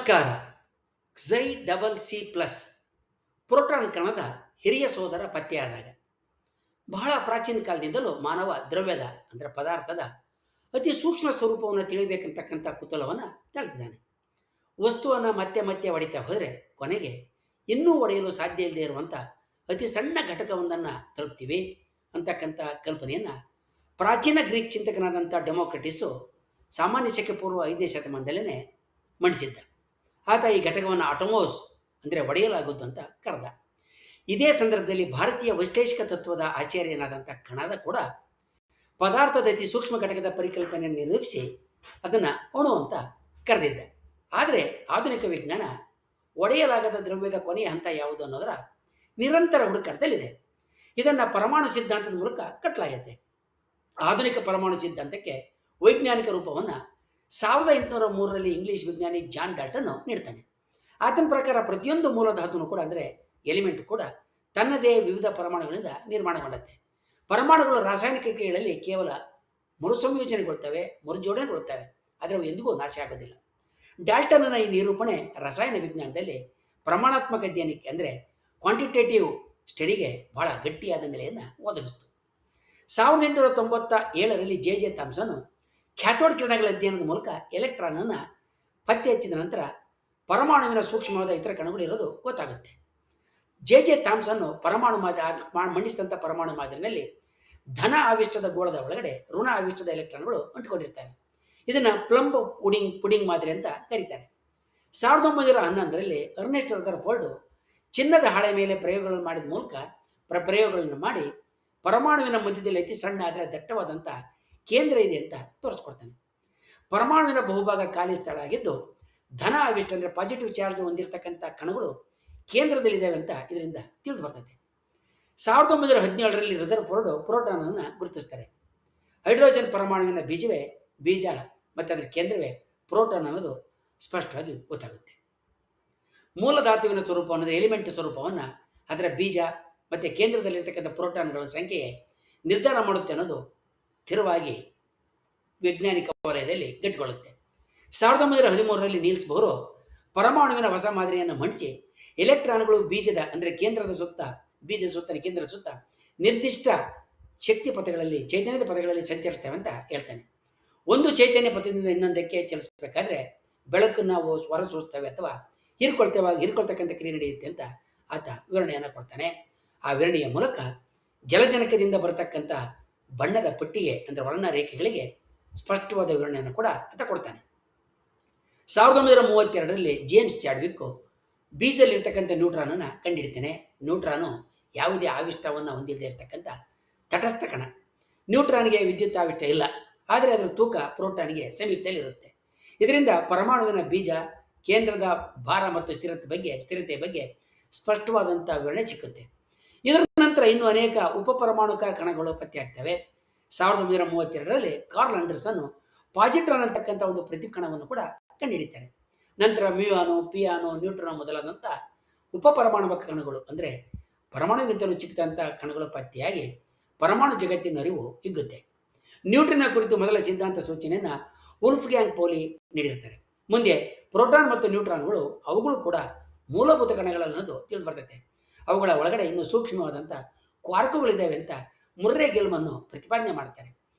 ನಮಸ್ಕಾರ. ಕ್ಸೈ double C plus proton ಕಣದ ಹಿರಿಯ ಸೋದರ ಪತ್ತೆಯಾದಾಗ ಬಹಳ ಪ್ರಾಚೀನ ಕಾಲದಿಂದಲೂ ಮಾನವ ದ್ರವ್ಯದ ಅಂದರೆ ಪದಾರ್ಥದ ಅತಿ ಸೂಕ್ಷ್ಮ ಸ್ವರೂಪವನ್ನು ತಿಳಿಬೇಕಂತಕ್ಕಂಥ ಕುತೂಹಲವನ್ನು ತಳೆದಿದ್ದಾನೆ. ವಸ್ತುವನ್ನು ಮತ್ತೆ ಮತ್ತೆ ಹೊಡಿತಾ ಹೋದರೆ ಕೊನೆಗೆ ಇನ್ನೂ ಒಡೆಯಲು ಸಾಧ್ಯ ಇಲ್ಲದೆ ಇರುವಂಥ ಅತಿ ಸಣ್ಣ ಘಟಕವೊಂದನ್ನು ತಲುಪ್ತೀವಿ ಅಂತಕ್ಕಂಥ ಕಲ್ಪನೆಯನ್ನು ಪ್ರಾಚೀನ ಗ್ರೀಕ್ ಚಿಂತಕನಾದಂಥ ಡೆಮೋಕ್ರಟಿಸು ಸಾಮಾನ್ಯ ಶಕೆ ಪೂರ್ವ 5ನೇ ಶತಮಾನದಲ್ಲೇ ಮಂಡಿಸಿದ್ದ. ಆತ ಈ ಘಟಕವನ್ನು ಆಟೋಮೋಸ್ ಅಂದರೆ ಒಡೆಯಲಾಗುವುದು ಅಂತ ಕರೆದ. ಇದೇ ಸಂದರ್ಭದಲ್ಲಿ ಭಾರತೀಯ ವೈಶ್ಲೇಷಿಕ ತತ್ವದ ಆಚಾರ್ಯನಾದಂಥ ಕಣದ ಕೂಡ ಪದಾರ್ಥದ ಅತಿ ಸೂಕ್ಷ್ಮ ಘಟಕದ ಪರಿಕಲ್ಪನೆಯನ್ನು ನಿರೂಪಿಸಿ ಅದನ್ನು ಅಣು ಅಂತ ಕರೆದಿದ್ದ. ಆದರೆ ಆಧುನಿಕ ವಿಜ್ಞಾನ ಒಡೆಯಲಾಗದ ದ್ರವ್ಯದ ಕೊನೆಯ ಹಂತ ಯಾವುದು ಅನ್ನೋದರ ನಿರಂತರ ಹುಡುಕಾಟದಲ್ಲಿದೆ. ಇದನ್ನು ಪರಮಾಣು ಸಿದ್ಧಾಂತದ ಮೂಲಕ ಕಟ್ಟಲಾಗಿದೆ. ಆಧುನಿಕ ಪರಮಾಣು ಸಿದ್ಧಾಂತಕ್ಕೆ ವೈಜ್ಞಾನಿಕ ರೂಪವನ್ನು 1803ರಲ್ಲಿ ಇಂಗ್ಲಿಷ್ ವಿಜ್ಞಾನಿ ಜಾನ್ ಡಾಲ್ಟನ್ ನೀಡ್ತಾನೆ. ಆತನ ಪ್ರಕಾರ ಪ್ರತಿಯೊಂದು ಮೂಲಧಾತುನು ಕೂಡ ಅಂದರೆ ಎಲಿಮೆಂಟ್ ಕೂಡ ತನ್ನದೇ ವಿವಿಧ ಪರಮಾಣುಗಳಿಂದ ನಿರ್ಮಾಣಗೊಳ್ಳುತ್ತೆ. ಪರಮಾಣುಗಳು ರಾಸಾಯನಿಕ ಕ್ರಿಯೆಗಳಲ್ಲಿ ಕೇವಲ ಮರುಸಂಯೋಜನೆಗೊಳ್ತವೆ, ಮರುಜೋಡಣೆಗೊಳ್ತವೆ, ಆದರೆ ಅವು ಎಂದಿಗೂ ನಾಶ ಆಗೋದಿಲ್ಲ. ಡಾಲ್ಟನ್ನ ಈ ನಿರೂಪಣೆ ರಸಾಯನ ವಿಜ್ಞಾನದಲ್ಲಿ ಪ್ರಮಾಣಾತ್ಮಕ ಅಧ್ಯಯನಕ್ಕೆ ಅಂದರೆ ಕ್ವಾಂಟಿಟೇಟಿವ್ ಸ್ಟಡಿಗೆ ಬಹಳ ಗಟ್ಟಿಯಾದ ನೆಲೆಯನ್ನು ಒದಗಿಸಿತು. 1897ರಲ್ಲಿ ಜೆ ಥಾಮ್ಸನ್ ಕ್ಯಾಥೋಡ್ ಕಿರಣಗಳ ಅಧ್ಯಯನದ ಮೂಲಕ ಎಲೆಕ್ಟ್ರಾನನ್ನು ಪತ್ತೆ ಹಚ್ಚಿದ ನಂತರ ಪರಮಾಣುವಿನ ಸೂಕ್ಷ್ಮವಾದ ಇತರ ಕಣಗಳು ಇರೋದು ಗೊತ್ತಾಗುತ್ತೆ. ಜೆ ಥಾಮ್ಸನ್ ಪರಮಾಣು ಮಂಡಿಸಿದಂಥ ಪರಮಾಣು ಮಾದರಿನಲ್ಲಿ ಧನ ಆವಿಷ್ಟದ ಗೋಳದ ಒಳಗಡೆ ಋಣ ಆವಿಷ್ಟದ ಎಲೆಕ್ಟ್ರಾನ್ಗಳು ಅಂಟಿಕೊಂಡಿರ್ತವೆ. ಇದನ್ನು ಪ್ಲಂಬ್ ಪುಡಿಂಗ್ ಮಾದರಿ ಅಂತ ಕರೀತಾರೆ. 1911ರಲ್ಲಿ ಅರ್ನೆಸ್ಟ್ ರದರ್ಫೋರ್ಡ್ ಚಿನ್ನದ ಹಾಳೆ ಮೇಲೆ ಪ್ರಯೋಗಗಳನ್ನು ಮಾಡಿದ ಮೂಲಕ ಪ್ರಯೋಗಗಳನ್ನು ಮಾಡಿ ಪರಮಾಣುವಿನ ಮಧ್ಯದಲ್ಲಿ ಅತಿ ಸಣ್ಣ ಆದರೆ ದಟ್ಟವಾದಂಥ ಕೇಂದ್ರ ಇದೆ ಅಂತ ತೋರಿಸ್ಕೊಡ್ತಾನೆ. ಪರಮಾಣುವಿನ ಬಹುಭಾಗ ಖಾಲಿ ಸ್ಥಳ ಆಗಿದ್ದು ಧನ ಆವಿಷ್ಟ ಅಂದರೆ ಪಾಸಿಟಿವ್ ಚಾರ್ಜ್ ಹೊಂದಿರತಕ್ಕಂಥ ಕಣಗಳು ಕೇಂದ್ರದಲ್ಲಿದ್ದಾವೆ ಅಂತ ಇದರಿಂದ ತಿಳಿದು ಬರ್ತದೆ. 1917ರಲ್ಲಿ ರದರ್ಫೋರ್ಡ್ ಪ್ರೋಟಾನನ್ನು ಗುರುತಿಸ್ತಾರೆ. ಹೈಡ್ರೋಜನ್ ಪರಮಾಣುವಿನ ಬೀಜ ಮತ್ತು ಅದರ ಕೇಂದ್ರವೇ ಪ್ರೋಟಾನ್ ಅನ್ನೋದು ಸ್ಪಷ್ಟವಾಗಿ ಗೊತ್ತಾಗುತ್ತೆ. ಮೂಲಧಾತುವಿನ ಸ್ವರೂಪ ಅನ್ನೋದು ಎಲಿಮೆಂಟ್ ಸ್ವರೂಪವನ್ನು ಅದರ ಬೀಜ ಮತ್ತು ಕೇಂದ್ರದಲ್ಲಿರ್ತಕ್ಕಂಥ ಪ್ರೋಟಾನ್ಗಳ ಸಂಖ್ಯೆ ನಿರ್ಧಾರ ಮಾಡುತ್ತೆ ಅನ್ನೋದು ಸ್ಥಿರವಾಗಿ ವೈಜ್ಞಾನಿಕ ವಲಯದಲ್ಲಿ ಗಟ್ಟಿಗೊಳ್ಳುತ್ತೆ. 1913ರಲ್ಲಿ ನೀಲ್ಸ್ ಬೋರ್ ಪರಮಾಣುವಿನ ಹೊಸ ಮಾದರಿಯನ್ನು ಮಂಡಿಸಿ ಎಲೆಕ್ಟ್ರಾನ್ಗಳು ಬೀಜದ ಅಂದರೆ ಕೇಂದ್ರದ ಸುತ್ತ ನಿರ್ದಿಷ್ಟ ಶಕ್ತಿ ಪಥಗಳಲ್ಲಿ ಚೈತನ್ಯದ ಪಥಗಳಲ್ಲಿ ಸಂಚರಿಸ್ತೇವೆ ಅಂತ ಹೇಳ್ತಾನೆ. ಒಂದು ಚೈತನ್ಯ ಪಥದಿಂದ ಇನ್ನೊಂದಕ್ಕೆ ಚಲಿಸಬೇಕಾದ್ರೆ ಬೆಳಕನ್ನು ನಾವು ಹೊರಸೂಸ್ತೇವೆ ಅಥವಾ ಹೀರ್ಕೊಳ್ತಕ್ಕಂಥ ಕ್ರಿಯೆ ನಡೆಯುತ್ತೆ ಅಂತ ಆತ ವಿವರಣೆಯನ್ನು ಕೊಡ್ತಾನೆ. ಆ ವಿವರಣೆಯ ಮೂಲಕ ಜಲಜನಕದಿಂದ ಬರತಕ್ಕಂಥ ಬಣ್ಣದ ಪಟ್ಟಿಗೆ ಅಂದರೆ ವರ್ಣ ರೇಖೆಗಳಿಗೆ ಸ್ಪಷ್ಟವಾದ ವಿವರಣೆಯನ್ನು ಕೂಡ ಆತ ಕೊಡ್ತಾನೆ. 1932ರಲ್ಲಿ ಜೇಮ್ಸ್ ಚಾಡ್ವಿಕ್ ಬೀಜದಲ್ಲಿರ್ತಕ್ಕಂಥ ನ್ಯೂಟ್ರಾನನ್ನು ಕಂಡುಹಿಡಿತಾನೆ. ನ್ಯೂಟ್ರಾನು ಯಾವುದೇ ಆವಿಷ್ಟವನ್ನು ಹೊಂದಿಲ್ಲದೆ ಇರತಕ್ಕಂಥ ತಟಸ್ಥ ಕಣ. ನ್ಯೂಟ್ರಾನ್ಗೆ ವಿದ್ಯುತ್ ಆವಿಷ್ಟ ಇಲ್ಲ, ಆದರೆ ಅದರ ತೂಕ ಪ್ರೋಟಾನ್ಗೆ ಸಮೀಪದಲ್ಲಿರುತ್ತೆ. ಇದರಿಂದ ಪರಮಾಣುವಿನ ಬೀಜ ಕೇಂದ್ರದ ಭಾರ ಮತ್ತು ಸ್ಥಿರತೆಯ ಬಗ್ಗೆ ಸ್ಪಷ್ಟವಾದಂಥ ವಿವರಣೆ ಸಿಕ್ಕುತ್ತೆ. ಇದರ ನಂತರ ಇನ್ನೂ ಅನೇಕ ಉಪಪರಮಾಣುಕ ಕಣಗಳು ಪತ್ತೆಯಾಗ್ತವೆ. 1932ರಲ್ಲಿ ಕಾರ್ಲ್ ಆಂಡರ್ಸನ್ ಪಾಸಿಟ್ರಾನ್ ಅಂತಕ್ಕಂಥ ಒಂದು ಪ್ರತಿಕಣವನ್ನು ಕೂಡ ಕಂಡುಹಿಡಿತಾರೆ. ನಂತರ ಮ್ಯೂಯಾನು, ಪಿಯಾನು, ನ್ಯೂಟ್ರಾನ್ ಮೊದಲಾದಂಥ ಉಪಪರಮಾಣುಕ ಕಣಗಳು ಅಂದರೆ ಪರಮಾಣುವಿಗಿಂತಲೂ ಚಿಕ್ಕದಂಥ ಕಣಗಳು ಪತ್ತೆಯಾಗಿ ಪರಮಾಣು ಜಗತ್ತಿನ ಅರಿವು ಹಿಗ್ಗುತ್ತೆ. ನ್ಯೂಟ್ರಿನ ಕುರಿತು ಮೊದಲ ಸಿದ್ಧಾಂತ ಸೂಚನೆಯನ್ನು ವುಲ್ಫ್ಗ್ಯಾಂಗ್ ಪೌಲಿ ನೀಡಿರ್ತಾರೆ. ಮುಂದೆ ಪ್ರೋಟಾನ್ ಮತ್ತು ನ್ಯೂಟ್ರಾನ್ಗಳು ಅವುಗಳು ಕೂಡ ಮೂಲಭೂತ ಕಣಗಳನ್ನೋದು ತಿಳಿದು ಬರ್ತೈತೆ. ಅವುಗಳ ಒಳಗಡೆ ಇನ್ನೂ ಸೂಕ್ಷ್ಮವಾದಂಥ ಕ್ವಾರ್ಕುಗಳಿದ್ದಾವೆ ಅಂತ ಮುರ್ರೆ ಗೆಲ್ಮನ್ನು ಪ್ರತಿಪಾದನೆ ಮಾಡ್ತಾರೆ.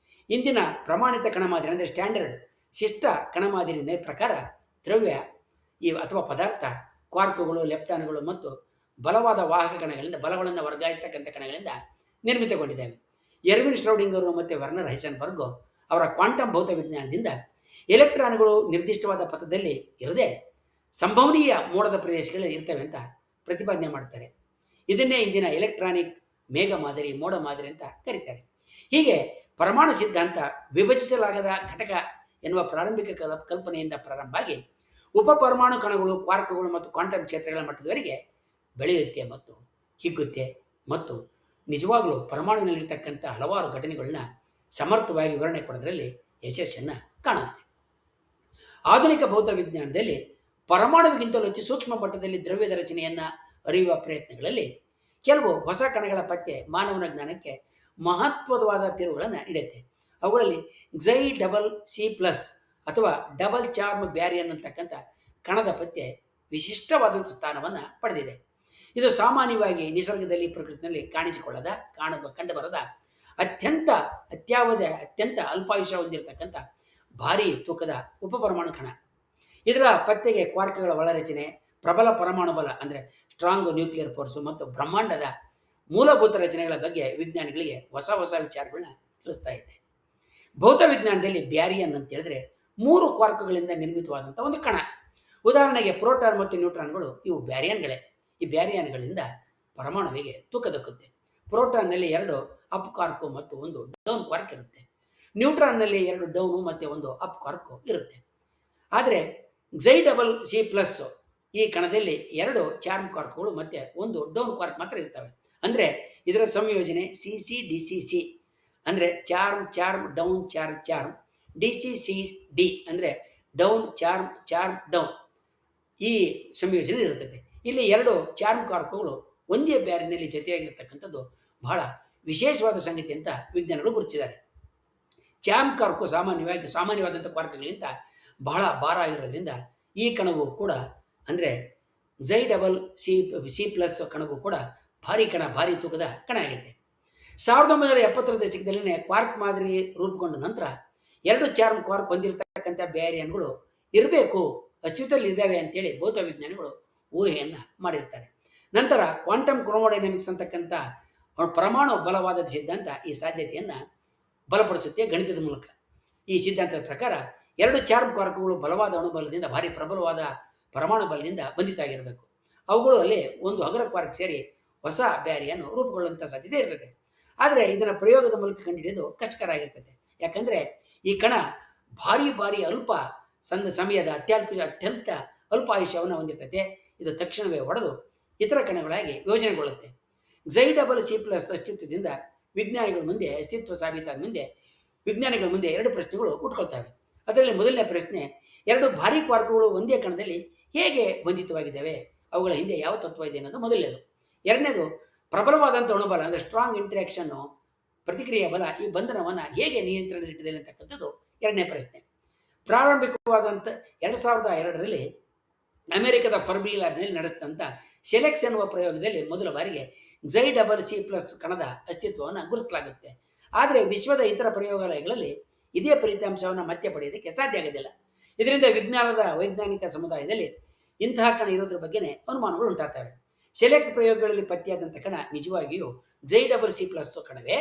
ಇಂದಿನ ಪ್ರಮಾಣಿತ ಕಣಮಾದರಿ ಅಂದರೆ ಸ್ಟ್ಯಾಂಡರ್ಡ್ ಶಿಷ್ಟ ಕಣಮಾದರಿ ಪ್ರಕಾರ ದ್ರವ್ಯ ಅಥವಾ ಪದಾರ್ಥ ಕ್ವಾರ್ಕುಗಳು, ಲೆಪ್ಟಾನ್ಗಳು ಮತ್ತು ಬಲವಾದ ವಾಹಕ ಕಣಗಳಿಂದ ಬಲಗಳನ್ನು ವರ್ಗಾಯಿಸ್ತಕ್ಕಂಥ ಕಣಗಳಿಂದ ನಿರ್ಮಿತಗೊಂಡಿದ್ದಾವೆ. ಎರ್ವಿನ್ ಶ್ರೌಡಿಂಗರು ಮತ್ತು ವರ್ನರ್ ಹೈಸನ್ಬರ್ಗ್ ಅವರ ಕ್ವಾಂಟಮ್ ಭೌತ ವಿಜ್ಞಾನದಿಂದ ಎಲೆಕ್ಟ್ರಾನ್ಗಳು ನಿರ್ದಿಷ್ಟವಾದ ಪಥದಲ್ಲಿ ಇರದೆ ಸಂಭವನೀಯ ಮೋಡದ ಪ್ರದೇಶಗಳಲ್ಲಿ ಇರ್ತವೆ ಅಂತ ಪ್ರತಿಪಾದನೆ ಮಾಡ್ತಾರೆ. ಇದನ್ನೇ ಇಂದಿನ ಎಲೆಕ್ಟ್ರಾನಿಕ್ ಮೇಘ ಮಾದರಿ, ಮೋಡ ಮಾದರಿ ಅಂತ ಕರೀತಾರೆ. ಹೀಗೆ ಪರಮಾಣು ಸಿದ್ಧಾಂತ ವಿಭಜಿಸಲಾಗದ ಘಟಕ ಎನ್ನುವ ಪ್ರಾರಂಭಿಕ ಕಲ್ಪನೆಯಿಂದ ಪ್ರಾರಂಭವಾಗಿ ಉಪಪರಮಾಣು ಕಣಗಳು, ಕ್ವಾರ್ಕುಗಳು ಮತ್ತು ಕ್ವಾಂಟಮ್ ಕ್ಷೇತ್ರಗಳ ಮಟ್ಟದವರೆಗೆ ಬೆಳೆಯುತ್ತೆ ಮತ್ತು ಹಿಗ್ಗುತ್ತೆ ಮತ್ತು ನಿಜವಾಗಲೂ ಪರಮಾಣುವಿನಲ್ಲಿರ್ತಕ್ಕಂಥ ಹಲವಾರು ಘಟನೆಗಳನ್ನ ಸಮರ್ಥವಾಗಿ ವಿವರಣೆ ಕೊಡೋದ್ರಲ್ಲಿ ಯಶಸ್ಸನ್ನು ಕಾಣುತ್ತೆ. ಆಧುನಿಕ ಭೌತ ವಿಜ್ಞಾನದಲ್ಲಿ ಪರಮಾಣುವಿಗಿಂತಲೂ ಅತಿ ಸೂಕ್ಷ್ಮ ಮಟ್ಟದಲ್ಲಿ ದ್ರವ್ಯದ ರಚನೆಯನ್ನು ಅರಿಯುವ ಪ್ರಯತ್ನಗಳಲ್ಲಿ ಕೆಲವು ಹೊಸ ಕಣಗಳ ಪತ್ತೆ ಮಾನವನ ಜ್ಞಾನಕ್ಕೆ ಮಹತ್ವವಾದ ತಿರುವುಗಳನ್ನು ನೀಡುತ್ತೆ. ಅವುಗಳಲ್ಲಿ ಕ್ಸೈ ಡಬಲ್ ಸಿ ಪ್ಲಸ್ ಅಥವಾ ಡಬಲ್ ಚಾರ್ಮ್ ಬ್ಯಾರಿಯನ್ ಅಂತಕ್ಕಂಥ ಕಣದ ಪತ್ತೆ ವಿಶಿಷ್ಟವಾದಂಥ ಸ್ಥಾನವನ್ನು ಪಡೆದಿದೆ. ಇದು ಸಾಮಾನ್ಯವಾಗಿ ನಿಸರ್ಗದಲ್ಲಿ ಪ್ರಕೃತಿಯಲ್ಲಿ ಕಂಡುಬರದ ಅತ್ಯಂತ ಅಲ್ಪಾಯುಷ್ಯ ಹೊಂದಿರತಕ್ಕಂಥ ಭಾರೀ ತೂಕದ ಉಪಪರಮಾಣು ಕಣ. ಇದರ ಪತ್ತೆಗೆ ಕ್ವಾರ್ಕ್ಗಳ ಒಳರಚನೆ, ಪ್ರಬಲ ಪರಮಾಣು ಬಲ ಅಂದರೆ ಸ್ಟ್ರಾಂಗ್ ನ್ಯೂಕ್ಲಿಯರ್ ಫೋರ್ಸು ಮತ್ತು ಬ್ರಹ್ಮಾಂಡದ ಮೂಲಭೂತ ರಚನೆಗಳ ಬಗ್ಗೆ ವಿಜ್ಞಾನಿಗಳಿಗೆ ಹೊಸ ವಿಚಾರಗಳನ್ನ ತಿಳಿಸ್ತಾ ಇದೆ. ಭೌತ ವಿಜ್ಞಾನದಲ್ಲಿ ಬ್ಯಾರಿಯನ್ ಅಂತ ಹೇಳಿದ್ರೆ 3 ಕ್ವಾರ್ಕ್ಗಳಿಂದ ನಿರ್ಮಿತವಾದಂಥ ಒಂದು ಕಣ. ಉದಾಹರಣೆಗೆ ಪ್ರೋಟಾನ್ ಮತ್ತು ನ್ಯೂಟ್ರಾನ್ಗಳು ಇವು ಬ್ಯಾರಿಯನ್ಗಳೇ. ಈ ಬ್ಯಾರಿಯನ್ಗಳಿಂದ ಪರಮಾಣುವಿಗೆ ತೂಕ ದಕ್ಕುತ್ತೆ. ಪ್ರೋಟಾನ್ನಲ್ಲಿ 2 ಅಪ್ ಕ್ವಾರ್ಕು ಮತ್ತು 1 ಡೌನ್ ಕ್ವಾರ್ಕ್ ಇರುತ್ತೆ. ನ್ಯೂಟ್ರಾನ್ನಲ್ಲಿ 2 ಡೌನು ಮತ್ತು 1 ಅಪ್ ಕ್ವಾರ್ಕು ಇರುತ್ತೆ. ಆದರೆ Xi++ ಈ ಕಣದಲ್ಲಿ 2 ಚಾರ್ಮ್ ಕ್ವಾರ್ಕ್ಗಳು ಮತ್ತು 1 ಡೌನ್ ಕ್ವಾರ್ಕ್ ಮಾತ್ರ ಇರ್ತವೆ. ಅಂದರೆ ಇದರ ಸಂಯೋಜನೆ CC-DCC ಅಂದರೆ ಚಾರ್ಮ್ ಡೌನ್ ಚಾರ್ಮ್ DCC-D ಅಂದರೆ ಡೌನ್ ಚಾರ್ಮ್ ಡೌನ್, ಈ ಸಂಯೋಜನೆ ಇರುತ್ತದೆ. ಇಲ್ಲಿ 2 ಚಾರ್ಮ್ ಕ್ವಾರ್ಕ್ಗಳು ಒಂದೇ ಬ್ಯಾರಿನಲ್ಲಿ ಜೊತೆಯಾಗಿರ್ತಕ್ಕಂಥದ್ದು ಬಹಳ ವಿಶೇಷವಾದ ಸಂಗತಿ ಅಂತ ವಿಜ್ಞಾನಿಗಳು ಗುರುತಿಸಿದ್ದಾರೆ. ಚಾರ್ಮ್ ಕ್ವಾರ್ಕು ಸಾಮಾನ್ಯವಾದಂಥ ಕ್ವಾರ್ಕ್ಗಳಿಗಿಂತ ಬಹಳ ಭಾರ ಆಗಿರೋದ್ರಿಂದ ಈ ಕಣವು ಕೂಡ ಅಂದರೆ Xi++ ಕಣವು ಕೂಡ ಭಾರಿ ತೂಕದ ಕಣ ಆಗಿದೆ. 1970ರ ದಶಕದಲ್ಲಿ ಕ್ವಾರ್ಕ್ ಮಾದರಿ ರೂಪುಗೊಂಡ ನಂತರ 2 ಚಾರ್ಮ್ ಕ್ವಾರ್ಕ್ ಹೊಂದಿರತಕ್ಕಂಥ ಬ್ಯಾರಿಯನ್ಗಳು ಇರಬೇಕು, ಅಸ್ತಿತ್ವದಲ್ಲಿ ಇದ್ದಾವೆ ಅಂತೇಳಿ ಭೌತ ವಿಜ್ಞಾನಿಗಳು ಊಹೆಯನ್ನು ಮಾಡಿರ್ತಾರೆ. ನಂತರ ಕ್ವಾಂಟಮ್ ಕ್ರೋಮೋಡೈನಮಿಕ್ಸ್ ಅಂತಕ್ಕಂಥ ಪರಮಾಣು ಬಲವಾದ ಸಿದ್ಧಾಂತ ಈ ಸಾಧ್ಯತೆಯನ್ನು ಬಲಪಡಿಸುತ್ತೆ ಗಣಿತದ ಮೂಲಕ. ಈ ಸಿದ್ಧಾಂತದ ಪ್ರಕಾರ 2 ಚಾರ್ಮ್ ಕ್ವಾರ್ಕ್ಗಳು ಬಲವಾದ ಅಣುಬಲದಿಂದ ಭಾರಿ ಪ್ರಬಲವಾದ ಪರಮಾಣು ಬಲದಿಂದ ಬಂಧಿತಾಗಿರಬೇಕು. ಅವುಗಳು ಅಲ್ಲಿ ಒಂದು ಹಗುರ ಕ್ವಾರ್ಕ್ ಸೇರಿ ಹೊಸ ಬ್ಯಾರಿಯನ್ ರೂಪುಗೊಳ್ಳುವಂಥ ಸಾಧ್ಯತೆ ಇರ್ತದೆ. ಆದರೆ ಇದನ್ನು ಪ್ರಯೋಗದ ಮೂಲಕ ಕಂಡುಹಿಡಿಯೋದು ಕಷ್ಟಕರ ಆಗಿರ್ತದೆ. ಯಾಕಂದರೆ ಈ ಕಣ ಭಾರಿ ಅಲ್ಪ ಸಮಯದ ಅತ್ಯಂತ ಅಲ್ಪ ಆಯುಷ್ಯವನ್ನು ಹೊಂದಿರ್ತದೆ. ಇದು ತಕ್ಷಣವೇ ಒಡೆದು ಇತರ ಕಣಗಳಾಗಿ ಯೋಜನೆಗೊಳ್ಳುತ್ತೆ. Xi++ ಅಸ್ತಿತ್ವದಿಂದ ಅಸ್ತಿತ್ವ ಸಾಬೀತಾದ ಮುಂದೆ ವಿಜ್ಞಾನಿಗಳ ಮುಂದೆ 2 ಪ್ರಶ್ನೆಗಳು ಹುಟ್ಕೊಳ್ತವೆ. ಅದರಲ್ಲಿ ಮೊದಲನೇ ಪ್ರಶ್ನೆ, 2 ಭಾರೀ ಕ್ವಾರ್ಕ್ಗಳು ಒಂದೇ ಕಣದಲ್ಲಿ ಹೇಗೆ ಬಂಧಿತವಾಗಿದ್ದಾವೆ, ಅವುಗಳ ಹಿಂದೆ ಯಾವ ತತ್ವ ಇದೆ ಅನ್ನೋದು ಮೊದಲನೇದು. ಎರಡನೇದು, ಪ್ರಬಲವಾದಂಥ ಅಣುಬಲ ಅಂದರೆ ಸ್ಟ್ರಾಂಗ್ ಇಂಟ್ರಾಕ್ಷನ್ನು ಪ್ರತಿಕ್ರಿಯೆ ಬಲ ಈ ಬಂಧನವನ್ನು ಹೇಗೆ ನಿಯಂತ್ರಣದಲ್ಲಿಟ್ಟಿದೆ ಅಂತಕ್ಕಂಥದ್ದು ಎರಡನೇ ಪ್ರಶ್ನೆ. ಪ್ರಾರಂಭಿಕವಾದಂಥ 2002ರಲ್ಲಿ ಅಮೆರಿಕದ ಫರ್ಮಿ ಲ್ಯಾಬ್ನಲ್ಲಿ ನಡೆಸಿದಂಥ ಸೆಲೆಕ್ಸ್ ಎನ್ನುವ ಪ್ರಯೋಗದಲ್ಲಿ ಮೊದಲ ಬಾರಿಗೆ Xi++ ಕಣದ ಅಸ್ತಿತ್ವವನ್ನು ಗುರುತಿಸಲಾಗುತ್ತೆ. ಆದರೆ ವಿಶ್ವದ ಇತರ ಪ್ರಯೋಗಾಲಯಗಳಲ್ಲಿ ಇದೇ ಫಲಿತಾಂಶವನ್ನು ಮತ್ತೆ ಪಡೆಯೋದಕ್ಕೆ ಸಾಧ್ಯ ಆಗೋದಿಲ್ಲ. ಇದರಿಂದ ವೈಜ್ಞಾನಿಕ ಸಮುದಾಯದಲ್ಲಿ ಇಂತಹ ಕಣ ಇರೋದ್ರ ಬಗ್ಗೆ ಅನುಮಾನಗಳು ಉಂಟಾಗ್ತವೆ. ಸೆಲೆಕ್ಸ್ ಪ್ರಯೋಗಗಳಲ್ಲಿ ಪತ್ತೆಯಾದಂಥ ಕಣ ನಿಜವಾಗಿಯೂ Xi++ ಕಣವೇ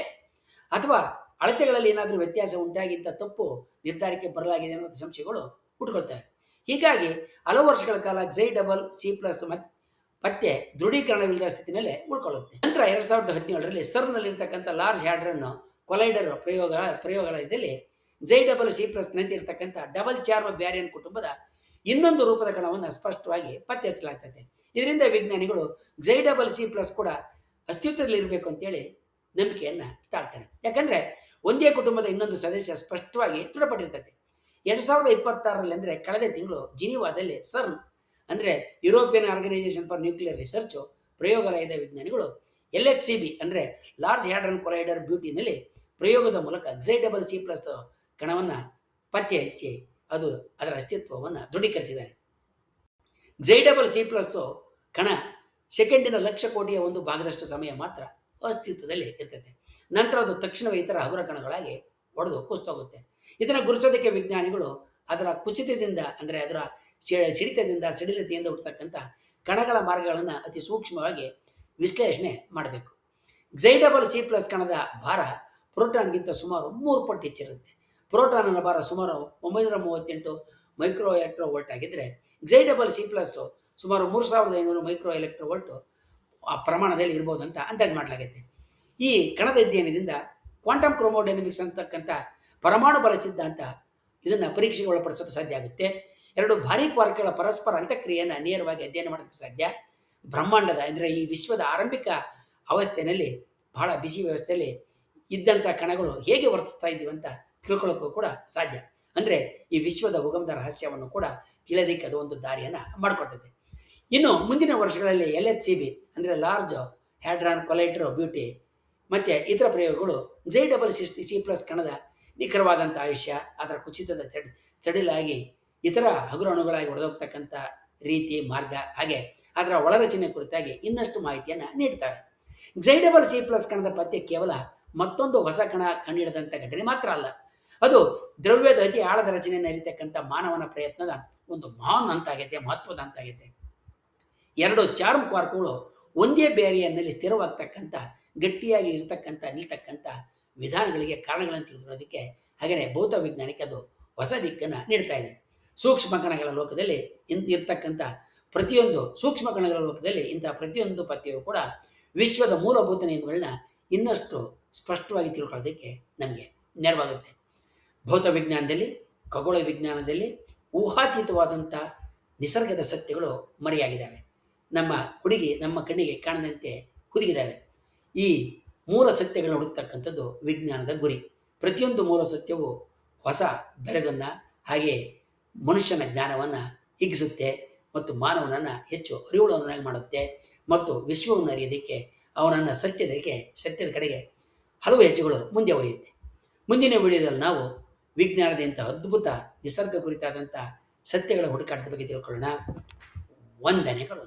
ಅಥವಾ ಅಳತೆಗಳಲ್ಲಿ ಏನಾದರೂ ವ್ಯತ್ಯಾಸ ಉಂಟಾಗಿದ್ದ ತಪ್ಪು ನಿರ್ಧಾರಕ್ಕೆ ಬರಲಾಗಿದೆ ಅನ್ನೋ ಸಂಶಯಗಳು ಹುಟ್ಟುಕೊಳ್ತವೆ. ಹೀಗಾಗಿ ಹಲವು ವರ್ಷಗಳ ಕಾಲ Xi++ ಪತ್ತೆ ದೃಢೀಕರಣವಿಲ್ಲದ ಸ್ಥಿತಿನಲ್ಲೇ ಉಳ್ಕೊಳ್ಳುತ್ತೆ. ನಂತರ 2017ರಲ್ಲಿ ಸರ್ನ್ನಲ್ಲಿರ್ತಕ್ಕಂಥ ಲಾರ್ಜ್ ಹ್ಯಾಡ್ರನ್ ಕೊಲೈಡರ್ ಪ್ರಯೋಗಾಲಯದಲ್ಲಿ Xi++ ನಂತೆ ಇರತಕ್ಕಂಥ ಡಬಲ್ ಚಾರ್ಮ್ ಬ್ಯಾರಿಯನ್ ಕುಟುಂಬದ ಇನ್ನೊಂದು ರೂಪದ ಕಣವನ್ನು ಸ್ಪಷ್ಟವಾಗಿ ಪತ್ತೆ ಹಚ್ಚಲಾಗ್ತದೆ. ಇದರಿಂದ ವಿಜ್ಞಾನಿಗಳು Xi++ ಕೂಡ ಅಸ್ತಿತ್ವದಲ್ಲಿ ಇರಬೇಕು ಅಂತೇಳಿ ನಂಬಿಕೆಯನ್ನು ತಾಳ್ತಾರೆ. ಯಾಕಂದರೆ ಒಂದೇ ಕುಟುಂಬದ ಇನ್ನೊಂದು ಸದಸ್ಯ ಸ್ಪಷ್ಟವಾಗಿ ದೃಢಪಟ್ಟಿರ್ತದೆ. 2026ರಲ್ಲಿ ಅಂದರೆ ಕಳೆದ ತಿಂಗಳು ಜಿನಿವಾದಲ್ಲಿ ಸರ್ನ್ ಅಂದರೆ European organisation for nuclear research ಪ್ರಯೋಗಾಲಯದ ವಿಜ್ಞಾನಿಗಳು LHCb ಅಂದರೆ ಲಾರ್ಜ್ ಹ್ಯಾಡ್ರನ್ ಕೊಲೈಡರ್ ಬ್ಯೂಟಿನಲ್ಲಿ ಪ್ರಯೋಗದ ಮೂಲಕ Xi++ ಕಣವನ್ನು ಪತ್ತೆ ಹಚ್ಚಿ ಅದರ ಅಸ್ತಿತ್ವವನ್ನು ದೃಢೀಕರಿಸಿದ್ದಾರೆ. Xi++ ಕಣ ಸೆಕೆಂಡಿನ 1,00,000 ಕೋಟಿಯ 1 ಭಾಗದಷ್ಟು ಸಮಯ ಮಾತ್ರ ಅಸ್ತಿತ್ವದಲ್ಲಿ ಇರ್ತದೆ. ನಂತರ ಅದು ತಕ್ಷಣವೇ ಇತರ ಹಗುರ ಕಣಗಳಾಗಿ ಒಡೆದು ಕುಸಿತೋಗುತ್ತೆ. ಇದನ್ನು ಗುರುತಿಸೋದಕ್ಕೆ ವಿಜ್ಞಾನಿಗಳು ಅದರ ಕುಸಿತದಿಂದ ಅಂದರೆ ಅದರ ಸಡಿಲತೆಯಿಂದ ಹುಟ್ಟತಕ್ಕಂಥ ಕಣಗಳ ಮಾರ್ಗಗಳನ್ನು ಅತಿ ಸೂಕ್ಷ್ಮವಾಗಿ ವಿಶ್ಲೇಷಣೆ ಮಾಡಬೇಕು. Xi++ ಕಣದ ಭಾರ ಪ್ರೋಟಾನ್ಗಿಂತ ಸುಮಾರು 3 ಪಟ್ಟು ಹೆಚ್ಚಿರುತ್ತೆ. ಪ್ರೋಟಾನ್ನ ಭಾರ ಸುಮಾರು 938 ಮೈಕ್ರೋ ಎಲೆಕ್ಟ್ರೋ ವೋಲ್ಟ್ ಆಗಿದ್ದರೆ Xi++ ಸುಮಾರು 3500 ಮೈಕ್ರೋ ಎಲೆಕ್ಟ್ರೋ ವೋಲ್ಟ್ ಪ್ರಮಾಣದಲ್ಲಿ ಇರ್ಬೋದು ಅಂತ ಅಂದಾಜು ಮಾಡಲಾಗುತ್ತೆ. ಈ ಕಣದ ಅಧ್ಯಯನದಿಂದ ಕ್ವಾಂಟಮ್ ಕ್ರೋಮೋಡೈನಮಿಕ್ಸ್ ಅಂತಕ್ಕಂಥ ಪರಮಾಣು ಬಲ ಸಿದ್ಧಾಂತ ಇದನ್ನು ಪರೀಕ್ಷೆಗೆ ಒಳಪಡಿಸೋದು ಸಾಧ್ಯ ಆಗುತ್ತೆ. 2 ಭಾರೀ ಕ್ವಾರ್ಕ್ಗಳ ಪರಸ್ಪರ ಅಂತಕ್ರಿಯೆಯನ್ನು ನೇರವಾಗಿ ಅಧ್ಯಯನ ಮಾಡೋದಕ್ಕೆ ಸಾಧ್ಯ. ಬ್ರಹ್ಮಾಂಡದ ಅಂದರೆ ಈ ವಿಶ್ವದ ಆರಂಭಿಕ ಅವಸ್ಥೆಯಲ್ಲಿ ಬಹಳ ಬಿಸಿ ವ್ಯವಸ್ಥೆಯಲ್ಲಿ ಇದ್ದಂಥ ಕಣಗಳು ಹೇಗೆ ವರ್ತಿಸ್ತಾ ಇದ್ದೀವಿ ಅಂತ ತಿಳ್ಕೊಳ್ಳೋಕ್ಕೂ ಕೂಡ ಸಾಧ್ಯ. ಅಂದರೆ ಈ ವಿಶ್ವದ ಉಗಮದ ರಹಸ್ಯವನ್ನು ಕೂಡ ತಿಳಿಯೋದಕ್ಕೆ ಅದು ಒಂದು ದಾರಿಯನ್ನು ಮಾಡಿಕೊಡ್ತದೆ. ಇನ್ನು ಮುಂದಿನ ವರ್ಷಗಳಲ್ಲಿ LHCb ಅಂದರೆ ಲಾರ್ಜ್ ಹ್ಯಾಡ್ರಾನ್ ಕೊಲೈಡರ್ ಬ್ಯೂಟಿ ಮತ್ತು ಇತರ ಪ್ರಯೋಗಗಳು Xi++ ಕಣದ ನಿಖರವಾದಂಥ ಆಯುಷ್ಯ, ಅದರ ಕುಸಿತದ ಚಡಿಲಾಗಿ ಇತರ ಹಗುರು ಅಣುಗಳಾಗಿ ಹೊಡೆದೋಗ್ತಕ್ಕಂಥ ರೀತಿ, ಮಾರ್ಗ, ಹಾಗೆ ಅದರ ಒಳರಚನೆ ಕುರಿತಾಗಿ ಇನ್ನಷ್ಟು ಮಾಹಿತಿಯನ್ನು ನೀಡ್ತವೆ. XY++ ಕಣದ ಪತ್ತೆ ಕೇವಲ ಮತ್ತೊಂದು ಹೊಸ ಕಣ ಕಂಡುಹಿಡಿದಂಥ ಘಟನೆ ಮಾತ್ರ ಅಲ್ಲ, ಅದು ದ್ರವ್ಯದ ಅತಿ ಆಳದ ರಚನೆಯನ್ನು ಅರಿತಕ್ಕಂಥ ಮಾನವನ ಪ್ರಯತ್ನದ ಒಂದು ಮಹಾನ್ ಹಂತಾಗೈತೆ, ಮಹತ್ವದ ಹಂತಾಗೈತೆ. 2 ಚಾರ್ಮ್ ಕ್ವಾರ್ಕ್ಗಳು ಒಂದೇ ಬೇರಿಯನ್ನಲ್ಲಿ ಸ್ಥಿರವಾಗ್ತಕ್ಕಂಥ, ಗಟ್ಟಿಯಾಗಿ ನಿಲ್ತಕ್ಕಂಥ ವಿಧಾನಗಳಿಗೆ ಕಾರಣಗಳನ್ನು ತಿಳಿದುಕೊಳ್ಳೋದಕ್ಕೆ, ಹಾಗೆಯೇ ಭೌತ ವಿಜ್ಞಾನಕ್ಕೆ ಅದು ಹೊಸ ದಿಕ್ಕನ್ನು ನೀಡ್ತಾ ಇದೆ. ಸೂಕ್ಷ್ಮ ಕಣಗಳ ಲೋಕದಲ್ಲಿ ಇರ್ತಕ್ಕಂಥ ಸೂಕ್ಷ್ಮ ಕಣಗಳ ಲೋಕದಲ್ಲಿ ಇಂತಹ ಪ್ರತಿಯೊಂದು ಪತ್ತೆಯೂ ಕೂಡ ವಿಶ್ವದ ಮೂಲಭೂತ ನಿಯಮಗಳನ್ನ ಇನ್ನಷ್ಟು ಸ್ಪಷ್ಟವಾಗಿ ತಿಳ್ಕೊಳ್ಳೋದಕ್ಕೆ ನಮಗೆ ನೆರವಾಗುತ್ತೆ. ಭೌತ ವಿಜ್ಞಾನದಲ್ಲಿ, ಖಗೋಳ ವಿಜ್ಞಾನದಲ್ಲಿ ಊಹಾತೀತವಾದಂಥ ನಿಸರ್ಗದ ಸತ್ಯಗಳು ಮರೆಯಾಗಿದ್ದಾವೆ. ನಮ್ಮ ಕಣ್ಣಿಗೆ ಕಾಣದಂತೆ ಹುದುಗಿದ್ದಾವೆ. ಈ ಮೂಲ ಸತ್ಯಗಳನ್ನು ಹುಡುಕ್ತಕ್ಕಂಥದ್ದು ವಿಜ್ಞಾನದ ಗುರಿ. ಪ್ರತಿಯೊಂದು ಮೂಲ ಸತ್ಯವು ಹೊಸ ಬೆಳಗನ್ನು, ಹಾಗೆಯೇ ಮನುಷ್ಯನ ಜ್ಞಾನವನ್ನು ಹಿಗ್ಗಿಸುತ್ತೆ ಮತ್ತು ಮಾನವನನ್ನು ಹೆಚ್ಚು ಅರಿವುಳ್ಳವನಾಗಿ ಮಾಡುತ್ತೆ ಮತ್ತು ವಿಶ್ವವನ್ನು ಅರಿಯೋದಕ್ಕೆ, ಅವನನ್ನು ಸತ್ಯದ ಕಡೆಗೆ ಹಲವು ಹೆಜ್ಜೆಗಳು ಮುಂದೆ ಒಯ್ಯುತ್ತೆ. ಮುಂದಿನ ವಿಡಿಯೋದಲ್ಲಿ ನಾವು ವಿಜ್ಞಾನದ ಇಂಥ ಅದ್ಭುತ ನಿಸರ್ಗ ಕುರಿತಾದಂಥ ಸತ್ಯಗಳ ಹುಡುಕಾಟದ ಬಗ್ಗೆ ತಿಳ್ಕೊಳ್ಳೋಣ. ವಂದನೆಗಳು.